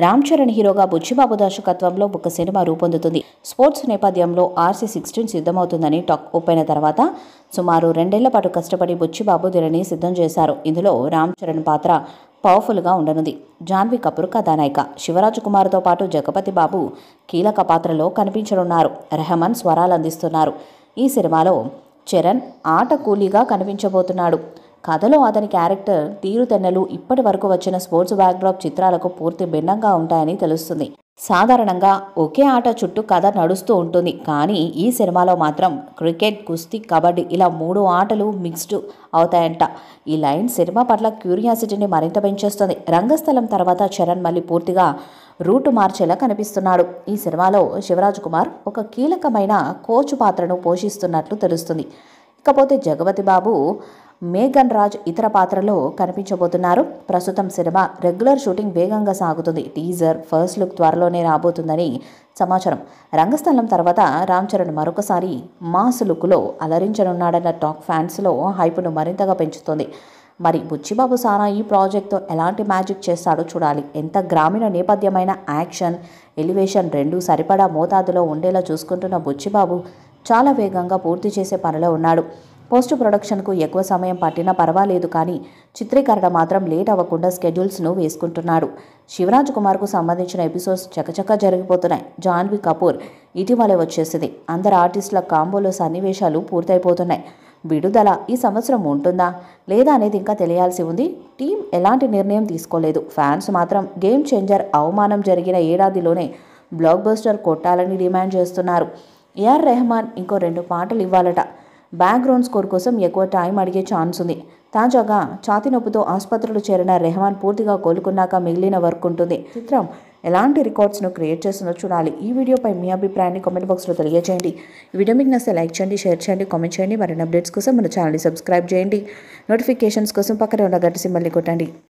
రామ్ చరణ్ హీరోగా బుచ్చిబాబు దర్శకత్వంలో ఒక సినిమా రూపొందుతుంది. స్పోర్ట్స్ నేపథ్యంలో RC-16 సిద్ధమవుతుందని టాక్ ఒప్పైన తర్వాత సుమారు 2 ఏళ్ల పాటు కష్టపడి బుచ్చిబాబు దీనిని సిద్ధం చేశారు. ఇందులో రామ్ చరణ్ పాత్ర పవర్ఫుల్గా ఉండనుంది. జాన్వీ కపూర్ కథానాయిక, శివరాజకుమార్తో పాటు జగపతి బాబు కీలక పాత్రలో కనిపించనున్నారు. రెహమాన్ స్వరాలు అందిస్తున్నారు. ఈ సినిమాలో చరణ్ ఆట కూలీగా కనిపించబోతున్నాడు. కథలో అతని క్యారెక్టర్ తీరుతెన్నెలు ఇప్పటి వరకు వచ్చిన స్పోర్ట్స్ బ్యాక్డ్రాప్ చిత్రాలకు పూర్తి భిన్నంగా ఉంటాయని తెలుస్తుంది. సాధారణంగా ఒకే ఆట చుట్టూ కథ నడుస్తూ ఉంటుంది. కానీ ఈ సినిమాలో మాత్రం క్రికెట్, కుస్తీ, కబడ్డీ ఇలా 3 ఆటలు మిక్స్డ్ అవుతాయంట. ఈ లైన్ సినిమా పట్ల క్యూరియాసిటీని మరింత పెంచేస్తుంది. రంగస్థలం తర్వాత చరణ్ మళ్ళీ పూర్తిగా రూటు మార్చేలా కనిపిస్తున్నాడు. ఈ సినిమాలో శివరాజకుమార్ ఒక కీలకమైన కోచ్ పాత్రను పోషిస్తున్నట్లు తెలుస్తుంది. ఇకపోతే జగపతి బాబు, మేఘన్ రాజ్ ఇతర పాత్రలో కనిపించబోతున్నారు. ప్రస్తుతం సినిమా రెగ్యులర్ షూటింగ్ వేగంగా సాగుతుంది. టీజర్, ఫస్ట్ లుక్ త్వరలోనే రాబోతుందని సమాచారం. రంగస్థలం తర్వాత రామ్ చరణ్ మరొకసారి మాస్ లుక్లో అలరించనున్నాడన్న టాక్ ఫ్యాన్స్లో హైప్ను మరింతగా పెంచుతోంది. మరి బుచ్చిబాబు సానా ఈ ప్రాజెక్ట్తో ఎలాంటి మ్యాజిక్ చేస్తాడో చూడాలి. ఎంత గ్రామీణ నేపథ్యమైన యాక్షన్, ఎలివేషన్ రెండూ సరిపడా మోతాదులో ఉండేలా చూసుకుంటున్న బుచ్చిబాబు చాలా వేగంగా పూర్తి చేసే పనిలో ఉన్నాడు. పోస్ట్ ప్రొడక్షన్కు ఎక్కువ సమయం పట్టినా పర్వాలేదు, కానీ చిత్రీకరణ మాత్రం లేట్ అవ్వకుండా స్కెడ్యూల్స్ను వేసుకుంటున్నాడు. శివరాజకుమార్కు సంబంధించిన ఎపిసోడ్స్ చకచకా జరిగిపోతున్నాయి. జాన్వీ కపూర్ ఇటీవలే వచ్చేసింది. అందరు ఆర్టిస్టుల కాంబోలో సన్నివేశాలు పూర్తయిపోతున్నాయి. విడుదల ఈ సంవత్సరం ఉంటుందా లేదా అనేది ఇంకా తెలియాల్సి ఉంది. టీం ఎలాంటి నిర్ణయం తీసుకోలేదు. ఫ్యాన్స్ మాత్రం గేమ్ చేంజర్, అవమానం జరిగిన ఏడాదిలోనే బ్లాక్ బస్టర్ కొట్టాలని డిమాండ్ చేస్తున్నారు. AR రెహమాన్ ఇంకో 2 పాటలు ఇవ్వాలట. బ్యాక్గ్రౌండ్ స్కోర్ కోసం ఎక్కువ టైం అడిగే ఛాన్స్ ఉంది. తాజాగా ఛాతీ నొప్పితో ఆసుపత్రిలో చేరిన రెహమాన్ పూర్తిగా కోలుకున్నాక మిగిలిన వర్క్ ఉంటుంది. చిత్రం ఎలాంటి రికార్డ్స్ను క్రియేట్ చేస్తుందో చూడాలి. ఈ వీడియోపై మీ అభిప్రాయాన్ని కామెంట్ బాక్స్లో తెలియజేయండి. ఈ వీడియో మీకు నచ్చితే లైక్ చేయండి, షేర్ చేయండి, కామెంట్ చేయండి. మరిన్ని అప్డేట్స్ కోసం మన ఛానల్ని సబ్స్క్రైబ్ చేయండి. నోటిఫికేషన్స్ కోసం పక్కనే ఉన్న గంట సింబల్ని కొట్టండి.